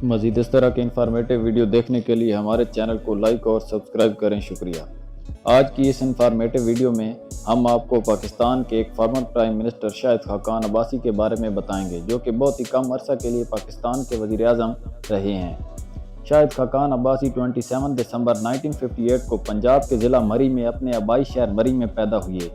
مزید اس طرح کے انفارمیٹیو ویڈیو دیکھنے کے لیے ہمارے چینل کو لائک اور سبسکرائب کریں۔ شکریہ۔ آج کی اس انفارمیٹیو ویڈیو میں ہم آپ کو پاکستان کے ایک former prime minister Shahid Khaqan Abbasi کے بارے میں بتائیں گے، جو کہ بہت ہی کم عرصہ کے لیے پاکستان کے وزیر اعظم رہے ہیں۔ شاہد خاقان عباسی 27 دسمبر 1958 کو پنجاب کے ضلع مری میں اپنے آبائی شہر مری میں پیدا ہوئے۔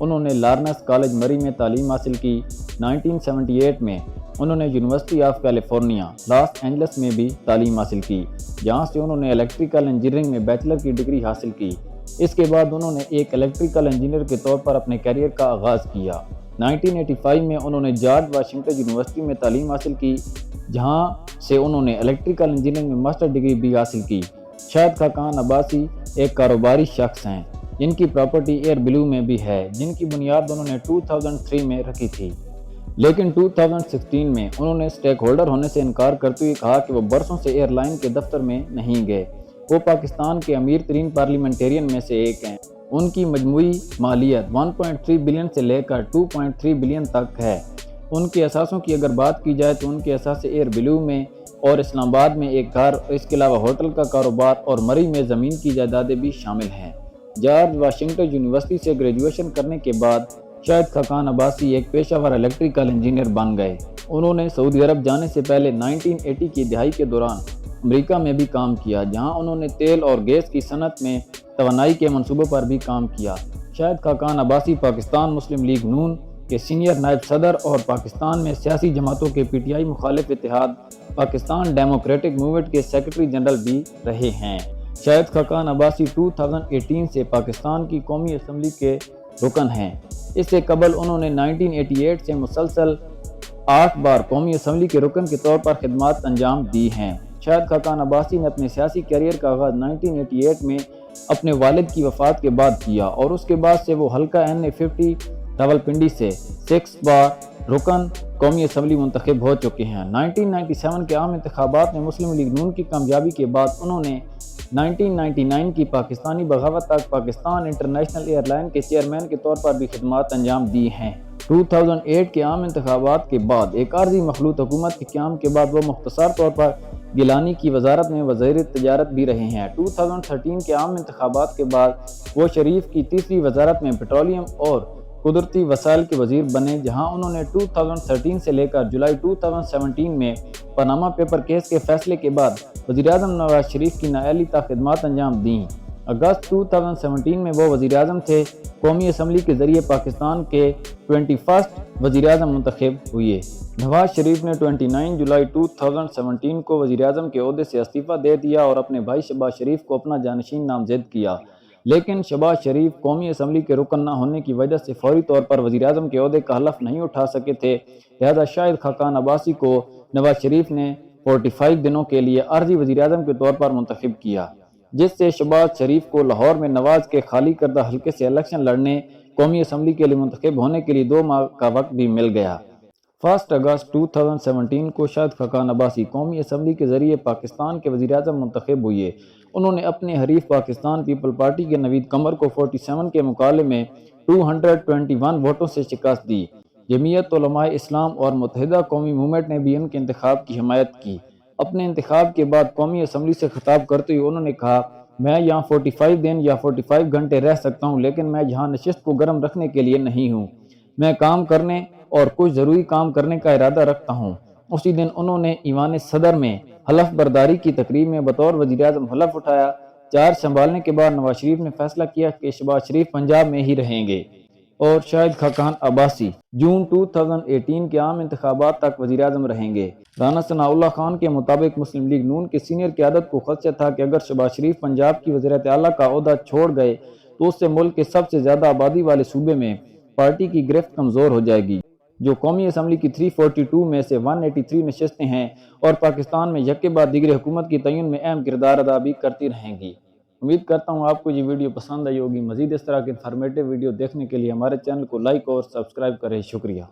انہوں نے لارنس کالج مری میں تعلیم حاصل کی۔ 1978 میں انہوں نے university of California Los Angeles میں بھی تعلیم حاصل کی، جہاں سے انہوں نے الیکٹریکل انجینئرنگ میں بیچلر کی ڈگری حاصل کی۔ اس کے بعد انہوں نے ایک الیکٹریکل انجینئر کے طور پر اپنے کیریئر کا آغاز کیا۔ 1985 میں انہوں نے جارج واشنگٹن یونیورسٹی میں تعلیم حاصل کی، جہاں سے انہوں نے الیکٹریکل انجینئرنگ میں ماسٹر ڈگری بھی حاصل کی۔ شاہد خاقان عباسی ایک کاروباری شخص ہیں جن کی پراپرٹی ایئر بلو میں بھی ہے، جن کی بنیاد انہوں نے 2003 میں رکھی تھی، لیکن 2016 میں انہوں نے سٹیک ہولڈر ہونے سے انکار کرتے ہوئے کہا کہ وہ برسوں سے ایئر لائن کے دفتر میں نہیں گئے۔ وہ پاکستان کے امیر ترین پارلیمنٹیرین میں سے ایک ہیں۔ ان کی مجموعی مالیت 1.3 بلین سے لے کر 2.3 بلین تک ہے۔ ان کے اثاثوں کی اگر بات کی جائے تو ان کے اثاثے ایئر بلو میں اور اسلام آباد میں ایک گھر، اس کے علاوہ ہوٹل کا کاروبار اور مری میں زمین کی جائیدادیں بھی شامل ہیں۔ جارج واشنگٹن یونیورسٹی سے گریجویشن کرنے کے بعد شاہد خاقان عباسی ایک پیشہ ور الیکٹریکل انجینئر بن گئے۔ انہوں نے سعودی عرب جانے سے پہلے 1980 کی دہائی کے دوران امریکہ میں بھی کام کیا، جہاں انہوں نے تیل اور گیس کی صنعت میں توانائی کے منصوبوں پر بھی کام کیا۔ شاہد خاقان عباسی پاکستان مسلم لیگ نون کے سینئر نائب صدر اور پاکستان میں سیاسی جماعتوں کے پی ٹی آئی مخالف اتحاد پاکستان ڈیموکریٹک موومنٹ کے سیکرٹری جنرل بھی رہے ہیں۔ شاہد خاقان عباسی 2018 سے پاکستان کی قومی اسمبلی کے رکن ہیں۔ اس سے قبل انہوں نے 1988 سے مسلسل 8 بار قومی اسمبلی کے رکن کے طور پر خدمات انجام دی ہیں۔ شاہد خاقان عباسی نے اپنے سیاسی کیریئر کا آغاز 1988 میں اپنے والد کی وفات کے بعد کیا اور اس کے بعد سے وہ حلقہ NA50 راولپنڈی سے 6 بار رکن قومی اسمبلی منتخب ہو چکے ہیں۔ 1997 کے عام انتخابات میں مسلم لیگ نون کی کامیابی کے بعد انہوں نے 1999 کی پاکستانی بغاوت تک پاکستان انٹرنیشنل ایئر لائن کے چیئرمین کے طور پر بھی خدمات انجام دی ہیں۔ 2008 کے عام انتخابات کے بعد ایک عارضی مخلوط حکومت کے قیام کے بعد وہ مختصر طور پر گیلانی کی وزارت میں وزیر تجارت بھی رہے ہیں۔ 2013 کے عام انتخابات کے بعد وہ شریف کی تیسری وزارت میں پیٹرولیم اور قدرتی وسائل کے وزیر بنے، جہاں انہوں نے 2013 سے لے کر جولائی 2017 میں پاناما پیپر کیس کے فیصلے کے بعد وزیراعظم نواز شریف کی نااہلی تک خدمات انجام دیں۔ اگست 2017 میں وہ وزیر اعظم تھے۔ قومی اسمبلی کے ذریعے پاکستان کے 21 وزیر اعظم منتخب ہوئے۔ نواز شریف نے 29 جولائی 2017 کو وزیر اعظم کے عہدے سے استعفیٰ دے دیا اور اپنے بھائی شہباز شریف کو اپنا جانشین نامزد کیا، لیکن شہباز شریف قومی اسمبلی کے رکن نہ ہونے کی وجہ سے فوری طور پر وزیر اعظم کے عہدے کا حلف نہیں اٹھا سکے تھے، لہذا شاہد خاقان عباسی کو نواز شریف نے 45 دنوں کے لیے عارضی وزیر اعظم کے طور پر منتخب کیا، جس سے شہباز شریف کو لاہور میں نواز کے خالی کردہ حلقے سے الیکشن لڑنے، قومی اسمبلی کے لیے منتخب ہونے کے لیے 2 ماہ کا وقت بھی مل گیا۔ 1 اگست 2017 کو شاہد خاقان عباسی قومی اسمبلی کے ذریعے پاکستان کے وزیر اعظم منتخب ہوئے۔ انہوں نے اپنے حریف پاکستان پیپل پارٹی کے نوید قمر کو 47 کے مقابلے میں 221 ووٹوں سے شکست دی۔ جمعیت علماء اسلام اور متحدہ قومی موومنٹ نے بھی ان کے انتخاب کی حمایت کی۔ اپنے انتخاب کے بعد قومی اسمبلی سے خطاب کرتے ہوئے انہوں نے کہا، میں یہاں 45 دن یا 45 گھنٹے رہ سکتا ہوں، لیکن میں یہاں نشست کو گرم رکھنے کے لیے نہیں ہوں۔ میں کام کرنے اور کچھ ضروری کام کرنے کا ارادہ رکھتا ہوں۔ اسی دن انہوں نے ایوان صدر میں حلف برداری کی تقریب میں بطور وزیر اعظم حلف اٹھایا۔ چارج سنبھالنے کے بعد نواز شریف نے فیصلہ کیا کہ شہباز شریف پنجاب میں ہی رہیں گے اور شاہد خاقان عباسی جون 2018 کے عام انتخابات تک وزیر اعظم رہیں گے۔ رانا ثناء اللہ خان کے مطابق مسلم لیگ نون کے سینئر قیادت کو خدشہ تھا کہ اگر شہباز شریف پنجاب کی وزارت اعلیٰ کا عہدہ چھوڑ گئے تو اس سے ملک کے سب سے زیادہ آبادی والے صوبے میں پارٹی کی گرفت کمزور ہو جائے گی، جو قومی اسمبلی کی 342 میں سے 183 نشستیں ہیں اور پاکستان میں یکے بعد دیگر حکومت کی تعین میں اہم کردار ادا بھی کرتی رہیں گی۔ امید کرتا ہوں آپ کو یہ ویڈیو پسند آئی ہوگی۔ مزید اس طرح کے انفارمیٹیو ویڈیو دیکھنے کے لیے ہمارے چینل کو لائک اور سبسکرائب کریں۔ شکریہ۔